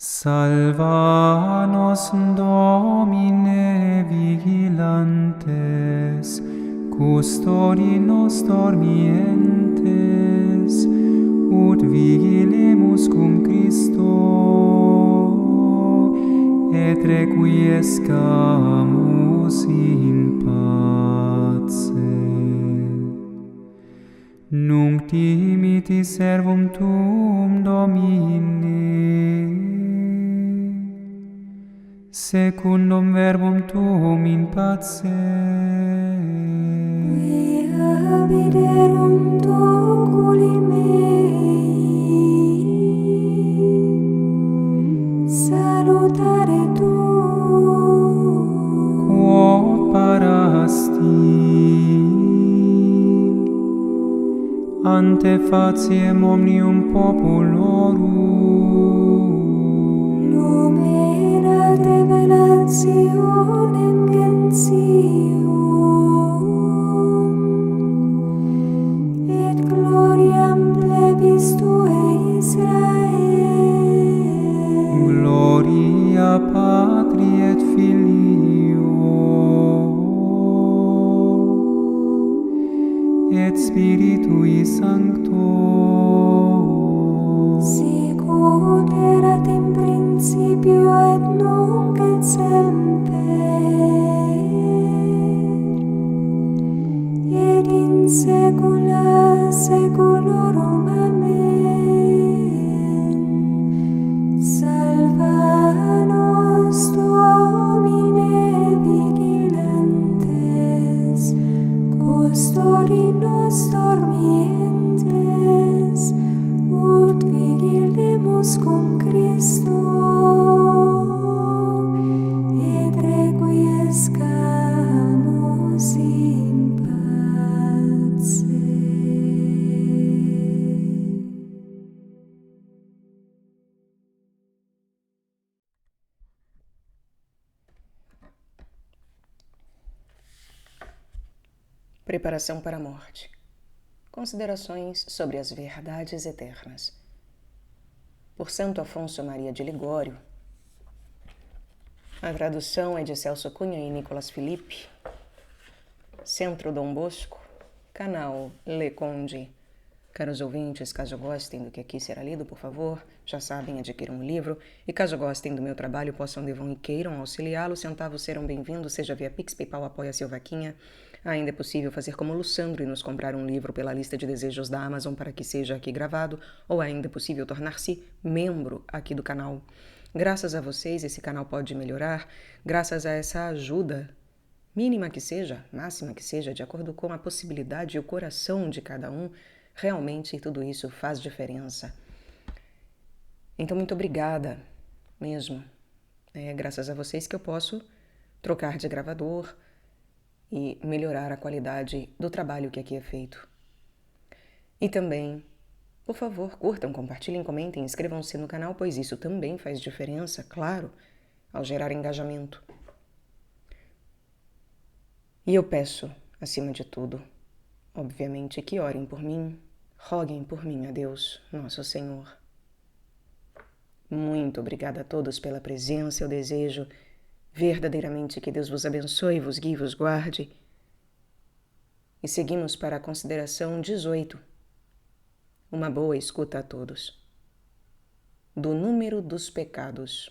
Salva nos, Domine, vigilantes, custodi nos dormientes, ut vigilemus cum Christo, et requiescamus in pace. Nunc dimiti servum tuum, Domine, secundum verbum tuum in pace. Quia viderum oculi mei, salutare tuum. Quod parasti ante faciem omnium populorum, Lumina revelationem gentium, et gloriam plebis tuae Israel. gloria Patri et Filio et Spiritui Sancto, Sicut erat in principio et nunc et semper, et in saecula saeculorum. Amen. Salva nos, Domine, vigilantes, custodi nos dormientes, ut vigilemus cum Christo, et requiescamus in pace. Preparação para a morte. Considerações sobre as verdades eternas. Por Santo Afonso Maria de Ligório. A tradução é de Celso Cunha e Nicolas Felipe. Centro Dom Bosco, canal Le Conde. Caros ouvintes, caso gostem do que aqui será lido, por favor, já sabem, adquiram o livro. E caso gostem do meu trabalho, possam, devam e queiram auxiliá-lo, centavos serão bem-vindos, seja via Pix, PayPal, Apoia-se ou Vaquinha. Ainda é possível fazer como Lussandro e nos comprar um livro pela lista de desejos da Amazon para que seja aqui gravado, ou ainda é possível tornar-se membro aqui do canal. Graças a vocês, esse canal pode melhorar, graças a essa ajuda, mínima que seja, máxima que seja, de acordo com a possibilidade e o coração de cada um, realmente tudo isso faz diferença. Então, muito obrigada mesmo. É graças a vocês que eu posso trocar de gravador e melhorar a qualidade do trabalho que aqui é feito. E também, por favor, curtam, compartilhem, comentem, inscrevam-se no canal, pois isso também faz diferença, claro, ao gerar engajamento. E eu peço, acima de tudo, obviamente, que orem por mim, roguem por mim a Deus, nosso Senhor. Muito obrigada a todos pela presença, eu desejo verdadeiramente que Deus vos abençoe, vos guie, vos guarde. E seguimos para a consideração 18. Uma boa escuta a todos. Do número dos pecados.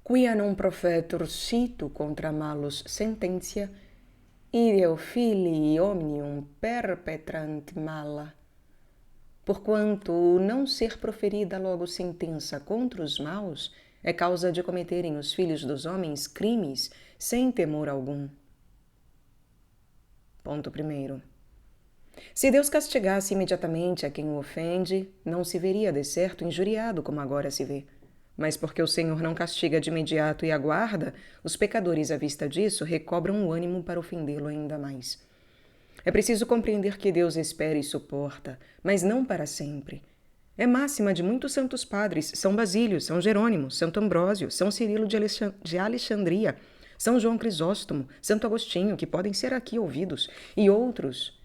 Quia non profetur situ contra malus sententia, ideo filii omnium perpetrant mala. Porquanto o não ser proferida logo sentença contra os maus é causa de cometerem os filhos dos homens crimes sem temor algum. Ponto 1. Se Deus castigasse imediatamente a quem o ofende, não se veria de certo injuriado como agora se vê. Mas porque o Senhor não castiga de imediato e aguarda, os pecadores à vista disso recobram o ânimo para ofendê-lo ainda mais. É preciso compreender que Deus espera e suporta, mas não para sempre. É máxima de muitos santos padres, São Basílio, São Jerônimo, Santo Ambrósio, São Cirilo de Alexandria, São João Crisóstomo, Santo Agostinho, que podem ser aqui ouvidos, e outros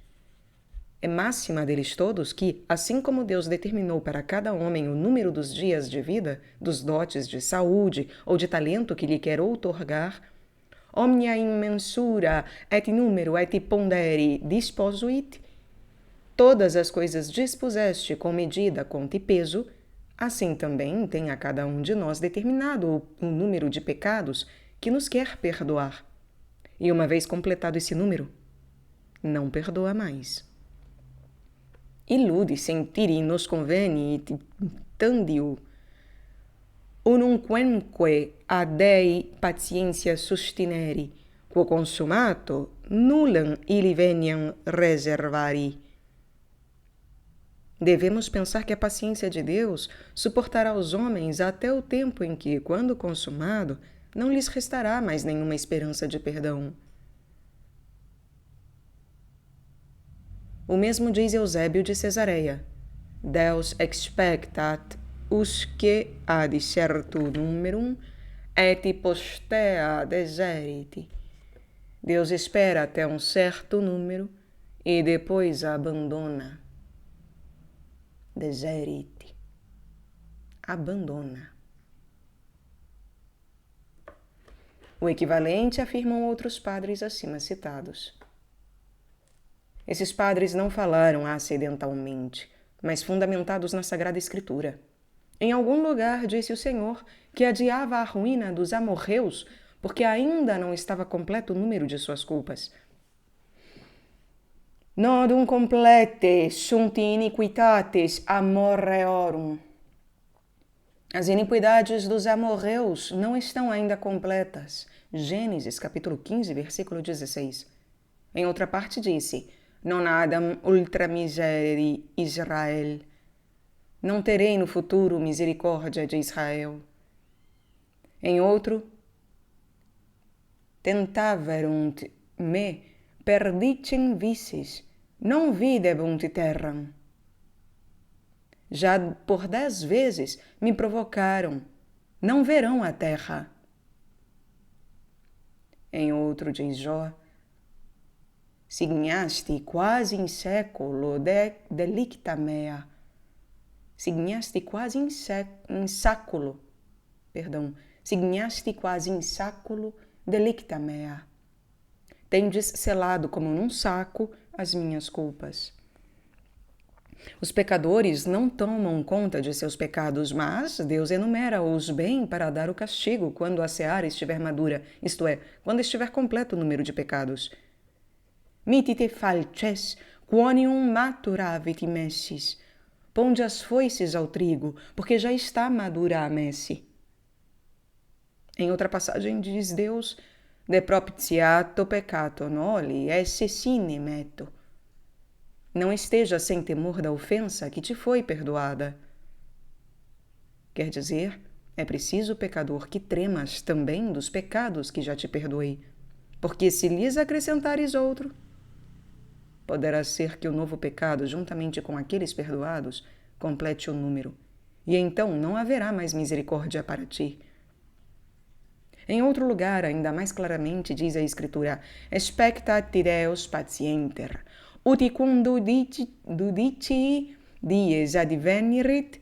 É máxima deles todos que, assim como Deus determinou para cada homem o número dos dias de vida, dos dotes de saúde ou de talento que lhe quer outorgar, omnia in mensura et numero et pondere disposuit, todas as coisas dispuseste com medida, conta e peso, assim também tem a cada um de nós determinado o número de pecados que nos quer perdoar. E uma vez completado esse número, não perdoa mais. Illude sentiri nos convenit tandio, unumquemque a Dei patientia sustineri, quo consumato nullam illi veniam reservari. Devemos pensar que a paciência de Deus suportará os homens até o tempo em que, quando consumado, não lhes restará mais nenhuma esperança de perdão. O mesmo diz Eusébio de Cesareia: Deus expectat usque ad certum numerum et postea deseriti. Deus espera até um certo número e depois abandona. Deseriti. Abandona. O equivalente afirmam outros padres acima citados. Esses padres não falaram acidentalmente, mas fundamentados na Sagrada Escritura. Em algum lugar disse o Senhor que adiava a ruína dos amorreus porque ainda não estava completo o número de suas culpas. Nodum complete sunt iniquitates amorreorum. As iniquidades dos amorreus não estão ainda completas. Gênesis capítulo 15, versículo 16. Em outra parte disse: Non adam ultra miseri Israel. Não terei no futuro misericórdia de Israel. Em outro, tentaverunt me perdicem vices, non videbunt terram. Já por 10 vezes me provocaram, não verão a terra. Em outro diz Jó: Signaste quasi in seculo delicta mea. Signaste quasi in sáculo. Signaste quasi in sáculo delicta mea. Tendes selado como num saco as minhas culpas. Os pecadores não tomam conta de seus pecados, mas Deus enumera-os bem para dar o castigo quando a seara estiver madura, isto é, quando estiver completo o número de pecados. Mitite falces, quonium maturavit messis. Ponde as foices ao trigo, porque já está madura a messe. Em outra passagem diz Deus: De propitiato peccato noli esse sine meto. Não esteja sem temor da ofensa que te foi perdoada. Quer dizer, é preciso, pecador, que tremas também dos pecados que já te perdoei, porque se lhes acrescentares outro, poderá ser que o novo pecado, juntamente com aqueles perdoados, complete o número, e então não haverá mais misericórdia para ti. Em outro lugar, ainda mais claramente, diz a Escritura: Expectat Deus patienter, uti cum dudicii dies advenirit,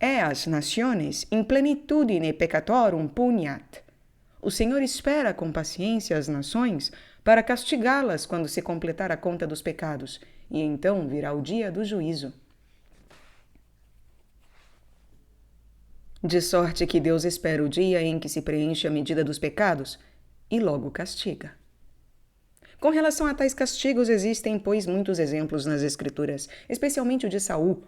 eas nationes in plenitudine peccatorum puniat. O Senhor espera com paciência as nações para castigá-las quando se completar a conta dos pecados, e então virá o dia do juízo. De sorte que Deus espera o dia em que se preenche a medida dos pecados e logo castiga. Com relação a tais castigos, existem, pois, muitos exemplos nas Escrituras, especialmente o de Saul,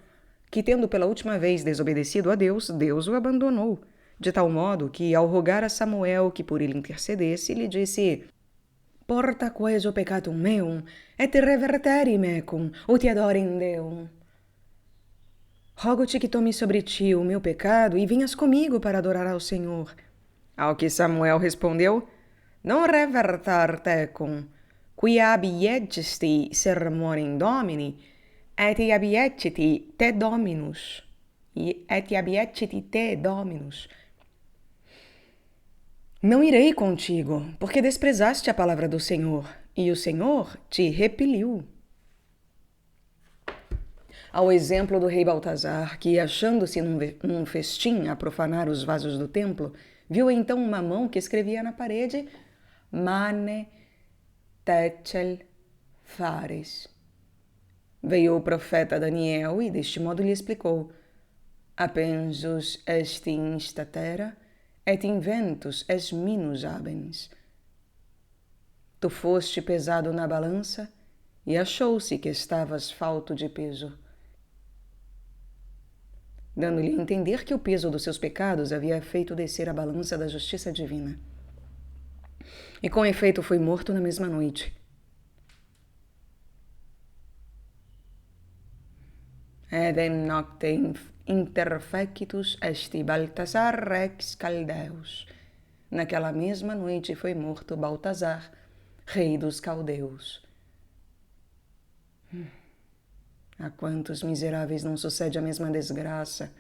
que, tendo pela última vez desobedecido a Deus, Deus o abandonou, de tal modo que, ao rogar a Samuel que por ele intercedesse, lhe disse: Porta queso peccatum meum, et reverteri mecum, ut adorem Deum. Rogo-te que tome sobre ti o meu pecado e vinhas comigo para adorar ao Senhor. Ao que Samuel respondeu: Non revertar tecum, qui abiecesti sermonem Domini, et abieciti te Dominus. Não irei contigo, porque desprezaste a palavra do Senhor, e o Senhor te repeliu. ao exemplo do rei Baltazar, que, achando-se num festim a profanar os vasos do templo, viu então uma mão que escrevia na parede Mane Techel Fares. Veio o profeta Daniel e deste modo lhe explicou: Apensus est in statera et inventus est minus habens. Tu foste pesado na balança e achou-se que estavas falto de peso, dando-lhe a entender que o peso dos seus pecados havia feito descer a balança da justiça divina. E com efeito foi morto na mesma noite. Edem nocte interfectus est Baltasar rex Caldeus. Naquela mesma noite foi morto Baltazar, rei dos caldeus. A quantos miseráveis não sucede a mesma desgraça?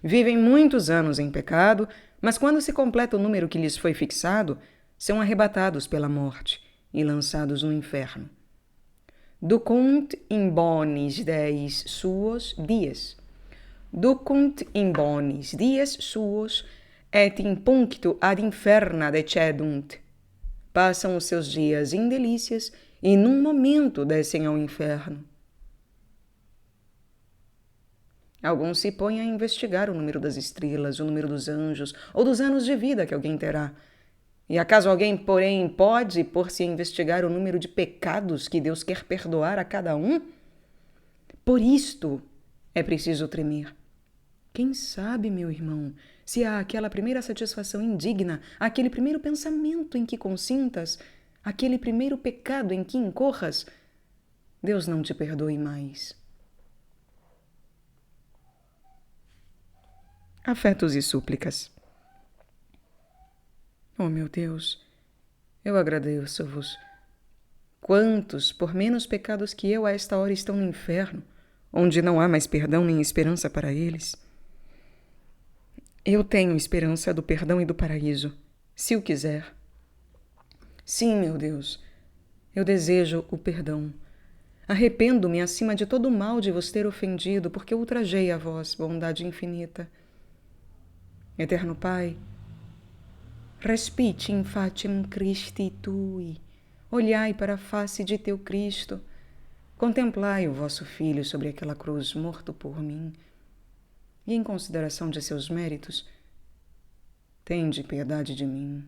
Vivem muitos anos em pecado, mas quando se completa o número que lhes foi fixado, são arrebatados pela morte e lançados no inferno. Ducunt in bonis dies suos dies. Ducunt in bonis dies suos et in punctu ad inferna decedunt. Passam os seus dias em delícias e num momento descem ao inferno. Alguns se põem a investigar o número das estrelas, o número dos anjos ou dos anos de vida que alguém terá. E acaso alguém, porém, pode pôr-se a investigar o número de pecados que Deus quer perdoar a cada um? Por isto é preciso tremer. Quem sabe, meu irmão, se há aquela primeira satisfação indigna, aquele primeiro pensamento em que consintas, aquele primeiro pecado em que incorras, Deus não te perdoe mais. Afetos e súplicas. Oh, meu Deus, eu agradeço-vos. Quantos, por menos pecados que eu, a esta hora estão no inferno, onde não há mais perdão nem esperança para eles? Eu tenho esperança do perdão e do paraíso, se o quiser. Sim, meu Deus, eu desejo o perdão. Arrependo-me acima de todo o mal de vos ter ofendido, porque ultrajei a vós, bondade infinita. Eterno Pai, respite in facem Christi tui, olhai para a face de teu Cristo, contemplai o vosso Filho sobre aquela cruz morto por mim, e em consideração de seus méritos, tende piedade de mim.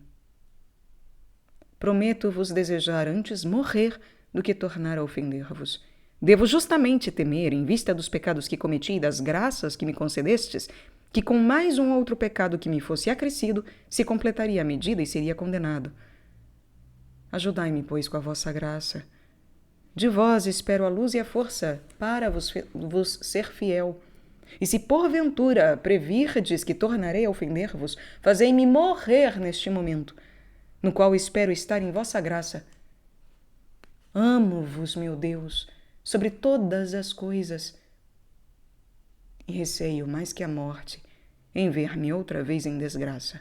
Prometo-vos desejar antes morrer do que tornar a ofender-vos. Devo justamente temer, em vista dos pecados que cometi e das graças que me concedestes, que com mais um outro pecado que me fosse acrescido, se completaria a medida e seria condenado. Ajudai-me, pois, com a vossa graça. De vós espero a luz e a força para vos ser fiel. E se porventura previrdes que tornarei a ofender-vos, fazei-me morrer neste momento, no qual espero estar em vossa graça. Amo-vos, meu Deus, sobre todas as coisas, e receio mais que a morte em ver-me outra vez em desgraça.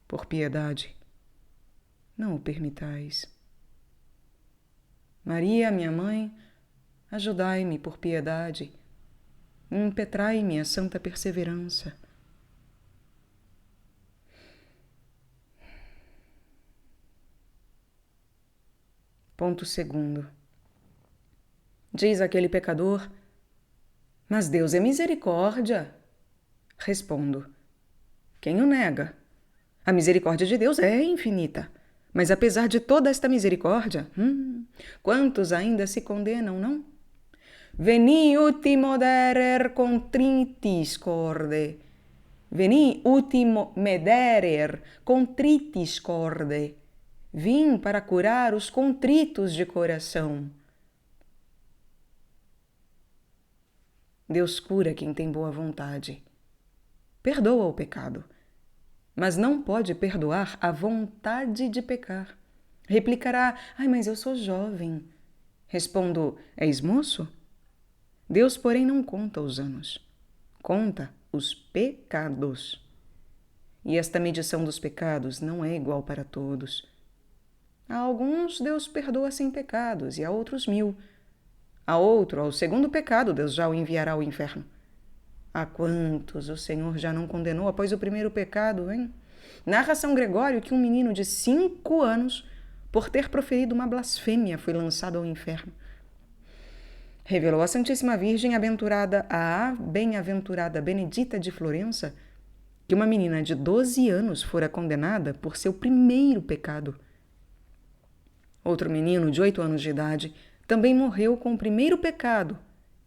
Por piedade, não o permitais. Maria, minha mãe, ajudai-me por piedade, e impetrai-me a santa perseverança. Ponto segundo. Diz aquele pecador: mas Deus é misericórdia. Respondo: quem o nega? A misericórdia de Deus é infinita. Mas apesar de toda esta misericórdia, quantos ainda se condenam, não? Veni uti moderer contritis corde. Veni uti mederer contritis corde. Vim para curar os contritos de coração. Deus cura quem tem boa vontade. Perdoa o pecado, mas não pode perdoar a vontade de pecar. Replicará: ai, mas eu sou jovem. Respondo: és moço? Deus, porém, não conta os anos, conta os pecados. E esta medição dos pecados não é igual para todos. A alguns Deus perdoa 100 pecados e a outros 1000. A outro, ao segundo pecado, Deus já o enviará ao inferno. A quantos o Senhor já não condenou após o primeiro pecado, hein? Narra São Gregório que um menino de 5 anos, por ter proferido uma blasfêmia, foi lançado ao inferno. Revelou a Santíssima Virgem a bem-aventurada Benedita de Florença que uma menina de 12 anos fora condenada por seu primeiro pecado. Outro menino de 8 anos de idade também morreu com o primeiro pecado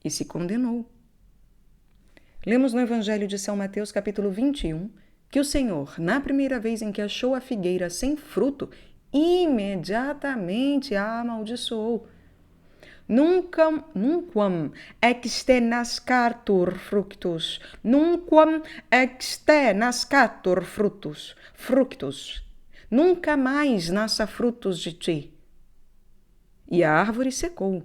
e se condenou. Lemos no Evangelho de São Mateus, capítulo 21, que o Senhor, na primeira vez em que achou a figueira sem fruto, imediatamente a amaldiçoou. Nunquam exte nascatur fructus, nunquam exte nascatur fructus, nunca mais nasça frutos de ti. E a árvore secou.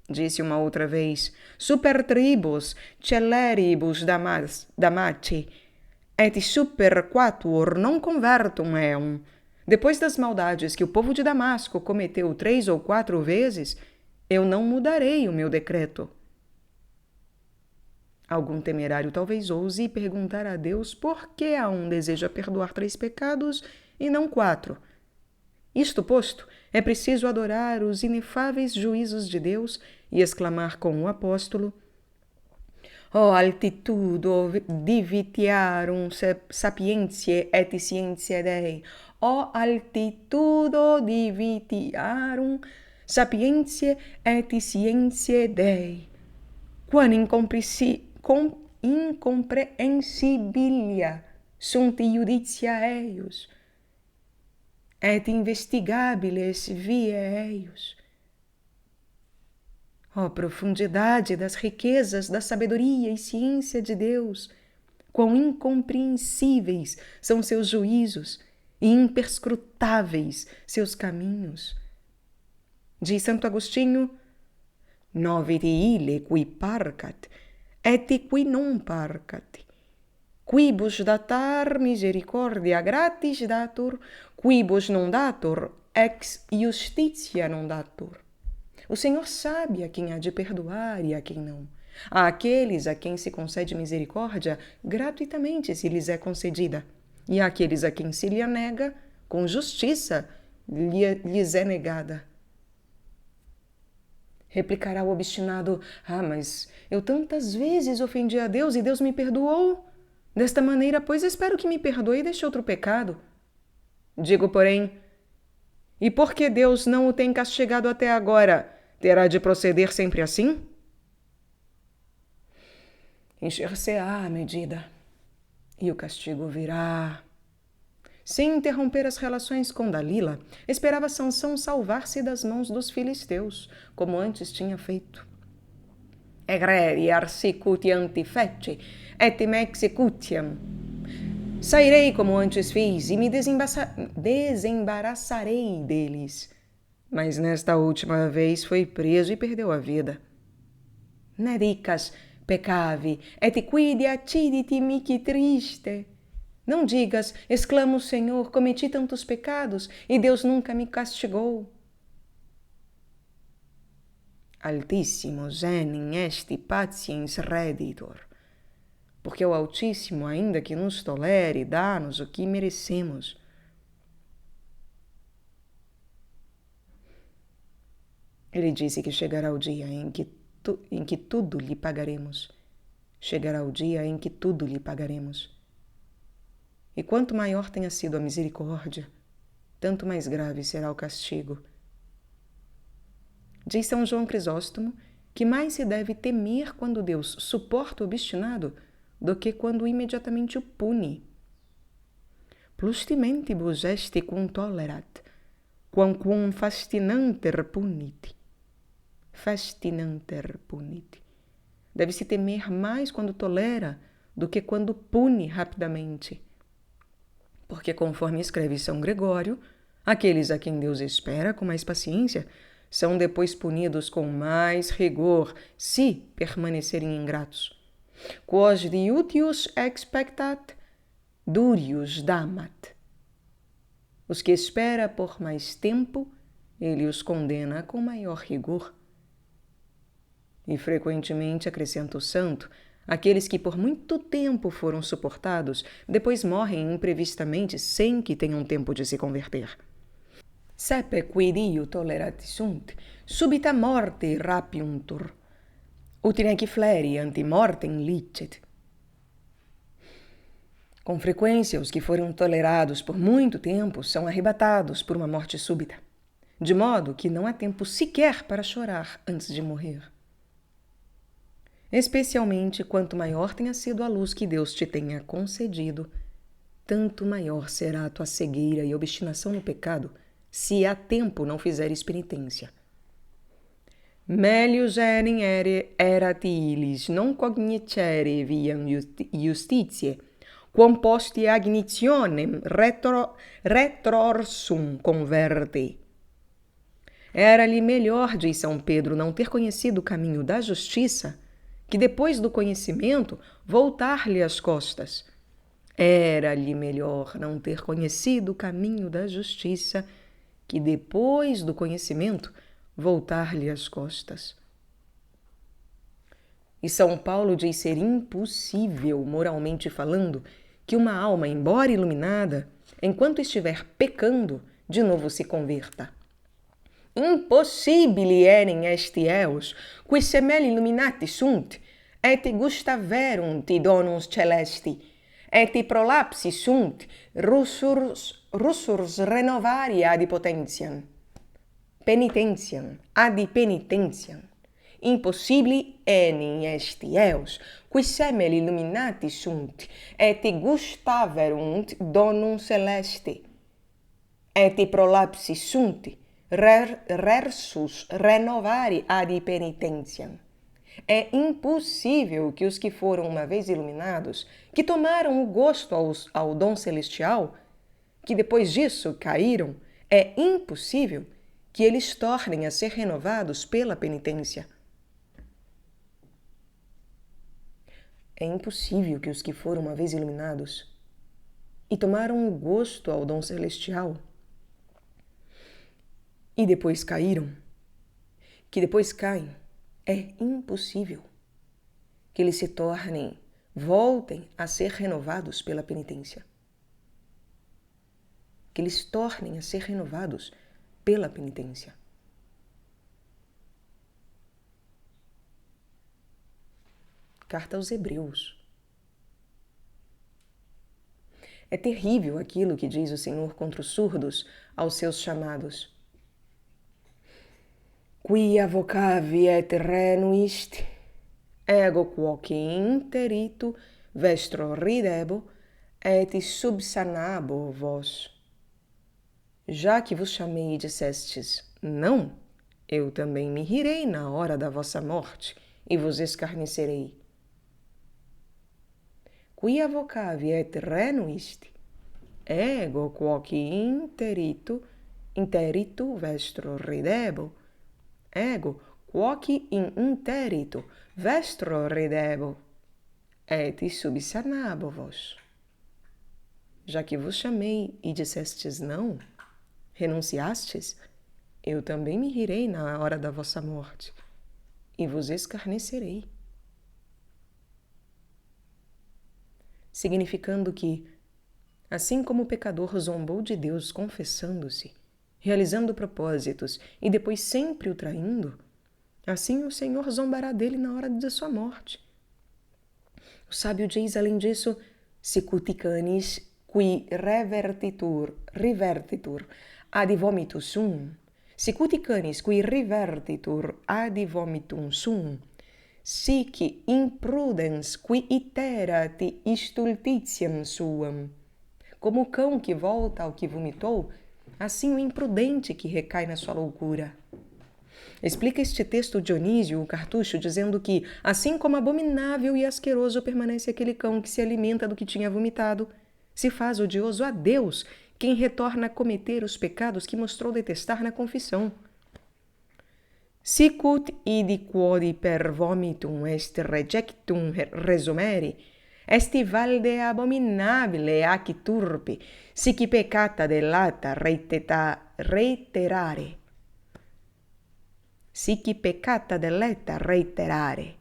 Disse uma outra vez, super tribus celeribus damati, et super quatuor non convertum eum. Depois das maldades que o povo de Damasco cometeu 3 ou 4 vezes, eu não mudarei o meu decreto. Algum temerário talvez ouse perguntar a Deus por que a um deseja perdoar 3 pecados e não 4. Isto posto, é preciso adorar os inefáveis juízos de Deus e exclamar com o apóstolo: O altitudo divitiarum sapientiae et scientiae Dei, o altitudo divitiarum sapientiae et scientiae Dei, quam incomprehensibilia sunt iuditia eius, et investigabiles viae eius. Ó profundidade das riquezas da sabedoria e ciência de Deus, quão incompreensíveis são seus juízos e imperscrutáveis seus caminhos. Diz Santo Agostinho: Novit ille qui parcat, et qui non parcat. Quibus datar misericordia gratis datur, quibus non datur, ex justitia non datur. O Senhor sabe a quem há de perdoar e a quem não. Há aqueles a quem se concede misericórdia gratuitamente se lhes é concedida, e há aqueles a quem se lhe nega, com justiça lhes é negada. Replicará o obstinado: mas eu tantas vezes ofendi a Deus e Deus me perdoou. Desta maneira, pois, espero que me perdoe deste outro pecado. Digo, porém, e por que Deus não o tem castigado até agora, terá de proceder sempre assim? Encher-se-á a medida, e o castigo virá. Sem interromper as relações com Dalila, esperava Sansão salvar-se das mãos dos filisteus, como antes tinha feito. Egreri arsicutianti feci, et me executiam. Sairei como antes fiz e me desembaraçarei deles. Mas nesta última vez foi preso e perdeu a vida. Ne dicas peccavi, et quid acciditi mihi triste. Não digas, exclama o Senhor, cometi tantos pecados e Deus nunca me castigou. Altíssimo genim esti patiens reditor. Porque o Altíssimo, ainda que nos tolere, dá-nos o que merecemos. Ele disse que chegará o dia em que tudo lhe pagaremos. Chegará o dia em que tudo lhe pagaremos. E quanto maior tenha sido a misericórdia, tanto mais grave será o castigo. Diz São João Crisóstomo que mais se deve temer quando Deus suporta o obstinado do que quando imediatamente o pune. Plustimentibus est cum tolerat, quamquam fascinanter punit. Fascinanter punit. Deve-se temer mais quando tolera do que quando pune rapidamente. Porque, conforme escreve São Gregório, aqueles a quem Deus espera com mais paciência são depois punidos com mais rigor, se permanecerem ingratos. Quos diutius expectat, durius damat. Os que espera por mais tempo, ele os condena com maior rigor. E frequentemente, acrescenta o santo, aqueles que por muito tempo foram suportados, depois morrem imprevistamente sem que tenham tempo de se converter. Sepe quid io tolerati sunt, subita morte rapiuntur, ut nec fleri ante mortem licet. Com frequência, os que foram tolerados por muito tempo são arrebatados por uma morte súbita, de modo que não há tempo sequer para chorar antes de morrer. Especialmente quanto maior tenha sido a luz que Deus te tenha concedido, tanto maior será a tua cegueira e obstinação no pecado, se a tempo não fizeres penitência. Melius erat illis non cognicere viam justitiae, quam posti agnitionem retrorsum converte. Era-lhe melhor, diz São Pedro, não ter conhecido o caminho da justiça, que depois do conhecimento voltar-lhe as costas. Era-lhe melhor não ter conhecido o caminho da justiça, que depois do conhecimento voltar-lhe as costas. E São Paulo diz ser impossível, moralmente falando, que uma alma, embora iluminada, enquanto estiver pecando, de novo se converta. Impossibili enim est eos, qui semel illuminati sunt, et gustaverunt donums celesti, et prolapsi sunt russurs renovari ad potentiam. Penitentiam, ad penitentiam. Impossibili enim est eos, qui semel illuminati sunt, et gustaverunt donum celesti, et prolapsi sunt rersus renovari ad penitentiam. É impossível que os que foram uma vez iluminados, que tomaram o gosto ao dom celestial, que depois disso caíram, é impossível que eles tornem a ser renovados pela penitência. É impossível que os que foram uma vez iluminados e tomaram o gosto ao dom celestial e depois caíram, que depois caem, é impossível que eles se voltem a ser renovados pela penitência. Que eles tornem a ser renovados pela penitência. Carta aos Hebreus. É terrível aquilo que diz o Senhor contra os surdos aos seus chamados. Quia vocavi et renuist, ego quoque interito vestro ridebo et subsanabo vos. Já que vos chamei e dissestes não, eu também me rirei na hora da vossa morte e vos escarnecerei. Quia vocavi et renuist, ego quoque interito vestro ridebo, ego quoque in interito vestro ridebo, et subsanabo vos. Já que vos chamei e dissestes não, renunciastes, eu também me rirei na hora da vossa morte e vos escarnecerei. Significando que, assim como o pecador zombou de Deus confessando-se, realizando propósitos e depois sempre o traindo, assim o Senhor zombará dele na hora de sua morte. O sábio diz, além disso, sicut canis qui revertitur ad vomitum sum, sicut canis qui revertitur ad vomitum sum, sic imprudens qui iterat stultitiam suam. Como o cão que volta ao que vomitou, assim o imprudente que recai na sua loucura. Explica este texto Dionísio, o cartucho, dizendo que, assim como abominável e asqueroso permanece aquele cão que se alimenta do que tinha vomitado, se faz odioso a Deus quem retorna a cometer os pecados que mostrou detestar na confissão. Sicut idi quod per vomitum est rejectum resumere, est valde abominabile ac turpi, sic peccata delata reiterare. sic peccata deleta reiterare.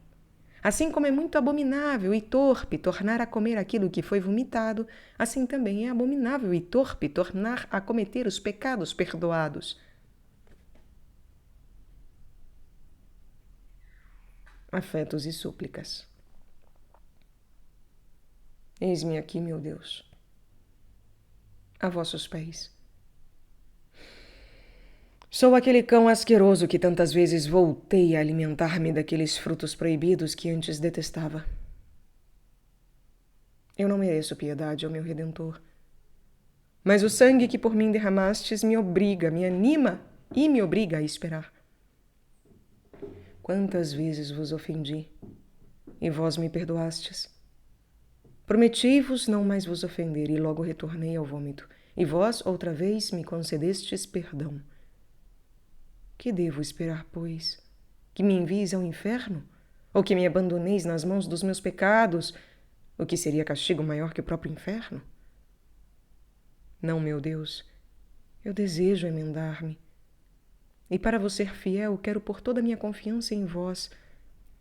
Assim como é muito abominável e torpe tornar a comer aquilo que foi vomitado, assim também é abominável e torpe tornar a cometer os pecados perdoados. Afetos e súplicas. Eis-me aqui, meu Deus, a vossos pés. Sou aquele cão asqueroso que tantas vezes voltei a alimentar-me daqueles frutos proibidos que antes detestava. Eu não mereço piedade, ó meu Redentor. Mas o sangue que por mim derramastes me obriga, me anima e me obriga a esperar. Quantas vezes vos ofendi, e vós me perdoastes. Prometi-vos não mais vos ofender, e logo retornei ao vômito, e vós outra vez me concedestes perdão. Que devo esperar, pois? Que me envies ao inferno? Ou que me abandoneis nas mãos dos meus pecados, o que seria castigo maior que o próprio inferno? Não, meu Deus, eu desejo emendar-me. E para vos ser fiel, quero pôr toda a minha confiança em vós.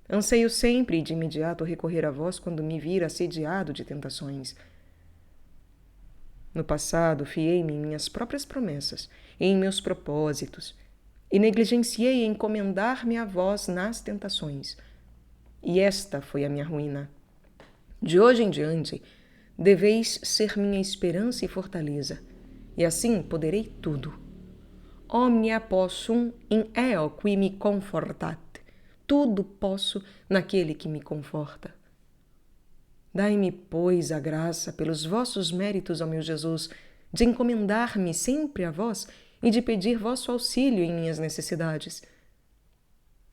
Anseio sempre e de imediato recorrer a vós quando me vir assediado de tentações. No passado, fiei-me em minhas próprias promessas e em meus propósitos, e negligenciei encomendar-me a vós nas tentações. E esta foi a minha ruína. De hoje em diante, deveis ser minha esperança e fortaleza, e assim poderei tudo. Omnia possum in eo qui me confortat. Tudo posso naquele que me conforta. Dai-me, pois, a graça, pelos vossos méritos, ó meu Jesus, de encomendar-me sempre a vós e de pedir vosso auxílio em minhas necessidades.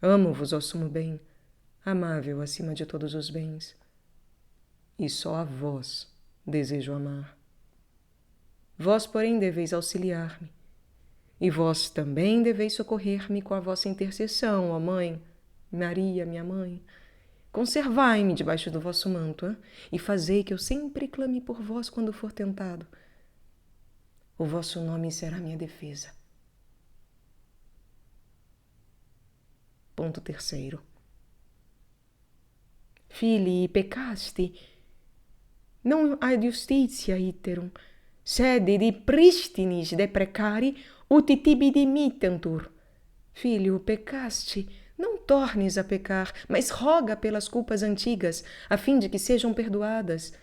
Amo-vos, ó sumo bem, amável acima de todos os bens, e só a vós desejo amar. Vós, porém, deveis auxiliar-me, e vós também deveis socorrer-me com a vossa intercessão, ó Mãe, Maria, minha Mãe. Conservai-me debaixo do vosso manto, e fazei que eu sempre clame por vós quando for tentado. O vosso nome será minha defesa. Ponto 3. Filii peccasti, non ad justitia iterum, sed di pristinis deprecari ut tibidi mittentur. Filho, pecaste, não tornes a pecar, mas roga pelas culpas antigas, a fim de que sejam perdoadas.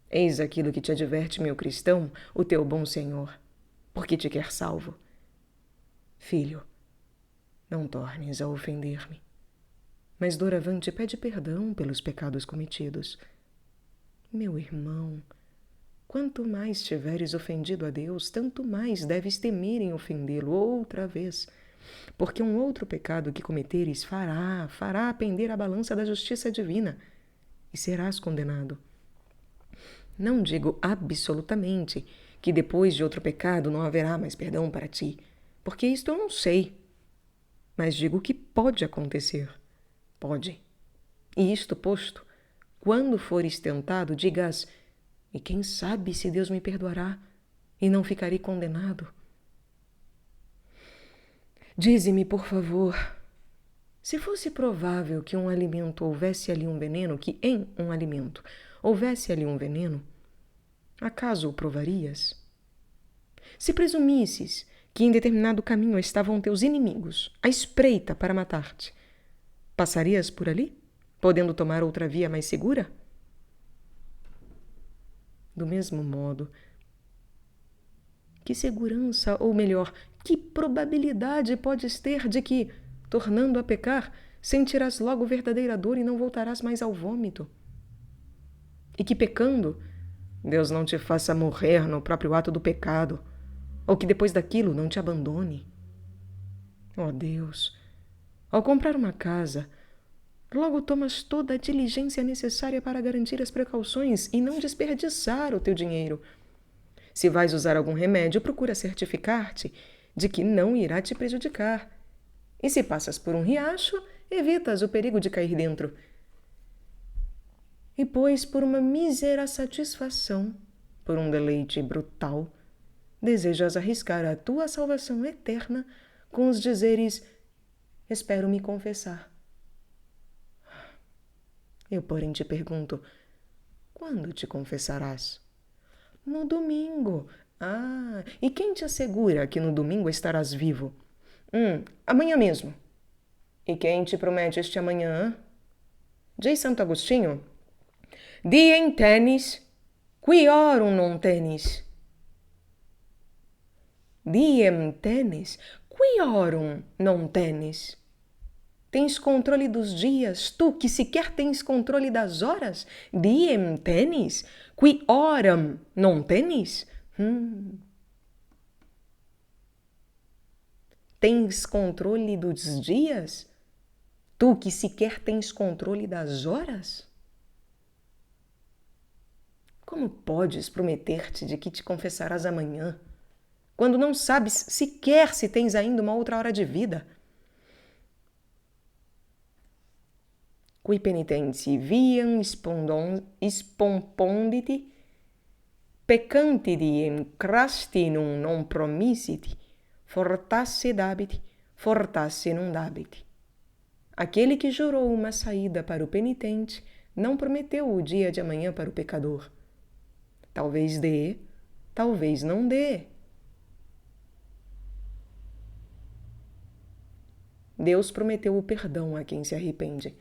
Eis aquilo que te adverte, meu cristão, o teu bom Senhor, porque te quer salvo. Filho, não tornes a ofender-me, mas doravante pede perdão pelos pecados cometidos. Meu irmão, quanto mais tiveres ofendido a Deus, tanto mais deves temer em ofendê-lo outra vez, porque um outro pecado que cometeres fará pender a balança da justiça divina, e serás condenado. Não digo absolutamente que depois de outro pecado não haverá mais perdão para ti, porque isto eu não sei. Mas digo que pode acontecer. Pode. E isto posto, quando fores tentado, digas: e quem sabe se Deus me perdoará e não ficarei condenado? Dize-me, por favor, se fosse provável que um alimento houvesse ali um veneno, que em um alimento houvesse ali um veneno, acaso o provarias? Se presumisses que em determinado caminho estavam teus inimigos, à espreita para matar-te, passarias por ali, podendo tomar outra via mais segura? Do mesmo modo, que segurança, ou melhor, que probabilidade podes ter de que, tornando a pecar, sentirás logo verdadeira dor e não voltarás mais ao vômito? E que pecando, Deus não te faça morrer no próprio ato do pecado, ou que depois daquilo não te abandone? Ó Deus, ao comprar uma casa, logo tomas toda a diligência necessária para garantir as precauções e não desperdiçar o teu dinheiro. Se vais usar algum remédio, procura certificar-te de que não irá te prejudicar. E se passas por um riacho, evitas o perigo de cair dentro. E pois, por uma mísera satisfação, por um deleite brutal, desejas arriscar a tua salvação eterna com os dizeres: espero me confessar. Eu, porém, te pergunto, quando te confessarás? No domingo. Ah, e quem te assegura que no domingo estarás vivo? Amanhã mesmo. E quem te promete este amanhã? Diz Santo Agostinho, diem tenis, quiorum non tenis. Diem tenis, quiorum non tenis. Tens controle dos dias, tu que sequer tens controle das horas? Diem tenis, quiorum non tenis. Tens controle dos dias? Tu que sequer tens controle das horas? Como podes prometer-te de que te confessarás amanhã, quando não sabes sequer se tens ainda uma outra hora de vida? Qui penitenti viam spomponditi, peccantidi diem crastinum non promissiti, fortasse dabiti, fortasse non dabiti. Aquele que jurou uma saída para o penitente não prometeu o dia de amanhã para o pecador. Talvez dê, talvez não dê. Deus prometeu o perdão a quem se arrepende,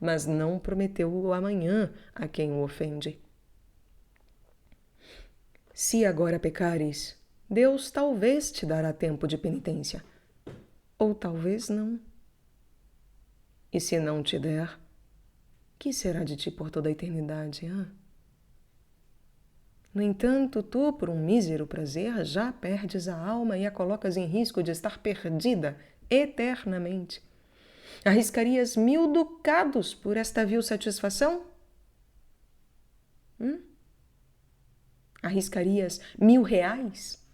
mas não prometeu o amanhã a quem o ofende. Se agora pecares, Deus talvez te dará tempo de penitência, ou talvez não. E se não te der, que será de ti por toda a eternidade? No entanto, tu, por um mísero prazer, já perdes a alma e a colocas em risco de estar perdida eternamente. Arriscarias 1000 ducados por esta vil satisfação? Arriscarias 1000 reais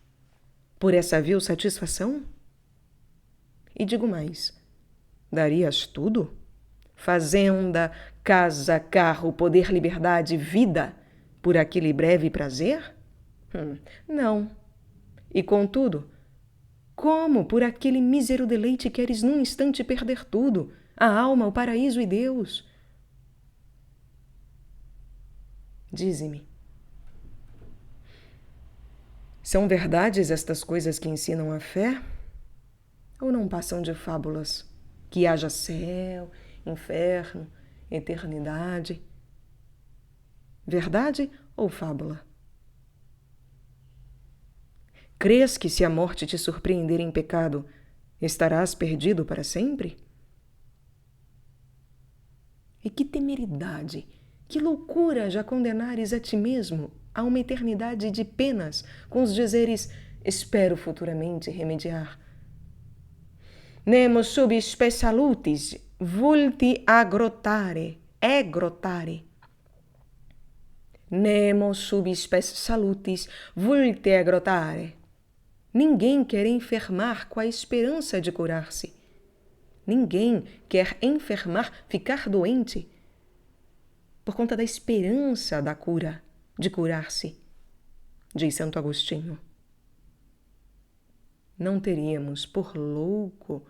por essa vil satisfação? E digo mais, darias tudo? Fazenda, casa, carro, poder, liberdade, vida, por aquele breve prazer? Não. E contudo, como por aquele mísero deleite queres num instante perder tudo, a alma, o paraíso e Deus? Dize-me, são verdades estas coisas que ensinam a fé? Ou não passam de fábulas? Que haja céu, inferno, eternidade. Verdade ou fábula? Crês que se a morte te surpreender em pecado, estarás perdido para sempre? E que temeridade, que loucura já condenares a ti mesmo a uma eternidade de penas com os dizeres espero futuramente remediar. Nemo sub spe salutis vulti agrotare, egrotare. Nemo sub spes salutis vulti agrotare. Ninguém quer enfermar com a esperança de curar-se. Ninguém quer enfermar, ficar doente, por conta da esperança da cura, de curar-se, diz Santo Agostinho. Não teríamos por louco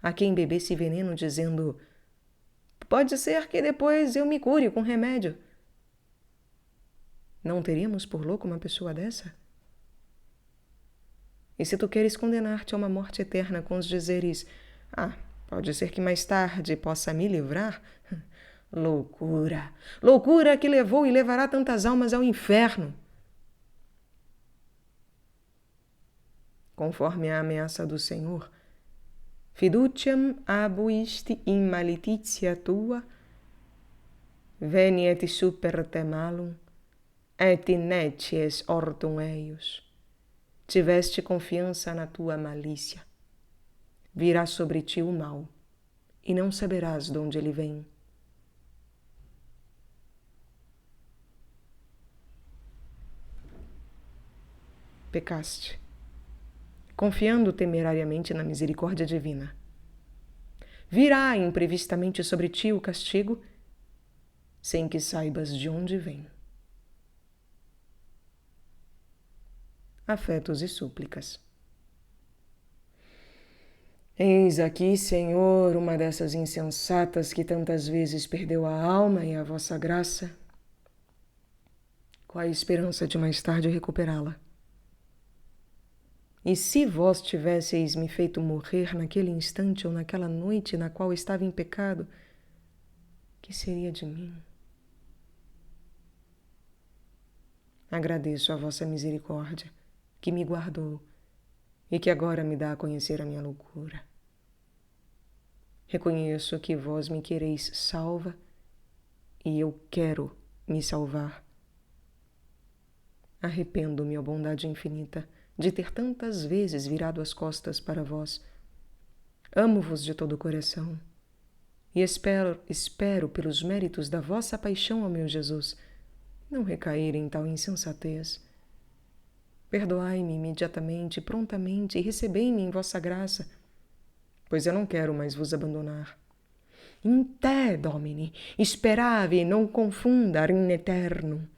a quem bebesse veneno dizendo: pode ser que depois eu me cure com remédio. Não teríamos por louco uma pessoa dessa? E se tu queres condenar-te a uma morte eterna com os dizeres: pode ser que mais tarde possa me livrar? Loucura! Loucura que levou e levará tantas almas ao inferno. Conforme a ameaça do Senhor, fiduciam abuisti in malititia tua, veni et super te malum, et ineties ortum eius. Tiveste confiança na tua malícia. Virá sobre ti o mal, e não saberás de onde ele vem. Pecaste, confiando temerariamente na misericórdia divina. Virá imprevistamente sobre ti o castigo, sem que saibas de onde vem. Afetos e súplicas. Eis aqui, Senhor, uma dessas insensatas que tantas vezes perdeu a alma e a vossa graça, com a esperança de mais tarde recuperá-la. E se vós tivesseis me feito morrer naquele instante ou naquela noite na qual estava em pecado, que seria de mim? Agradeço a vossa misericórdia, que me guardou e que agora me dá a conhecer a minha loucura. Reconheço que vós me quereis salva e eu quero me salvar. Arrependo-me, ó bondade infinita, de ter tantas vezes virado as costas para vós. Amo-vos de todo o coração e espero pelos méritos da vossa paixão, ó meu Jesus, não recair em tal insensatez. Perdoai-me imediatamente, prontamente, e recebei-me em vossa graça, pois eu não quero mais vos abandonar. In te, Domine, speravi, non confundar in eterno.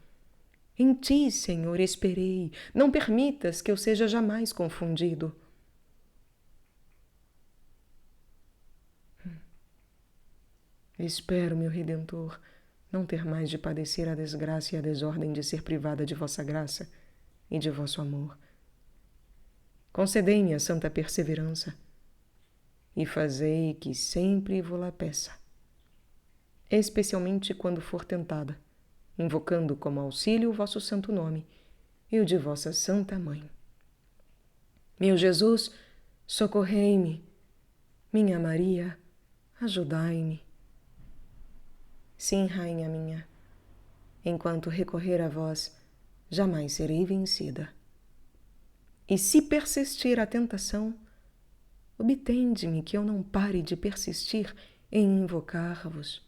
Em ti, Senhor, esperei, não permitas que eu seja jamais confundido. Espero, meu Redentor, não ter mais de padecer a desgraça e a desordem de ser privada de vossa graça e de vosso amor. Concedei-me a santa perseverança e fazei que sempre vô-la peça, especialmente quando for tentada, invocando como auxílio o vosso santo nome e o de vossa santa mãe. Meu Jesus, socorrei-me. Minha Maria, ajudai-me. Sim, rainha minha, enquanto recorrer a vós, jamais serei vencida. E se persistir a tentação, obtende-me que eu não pare de persistir em invocar-vos.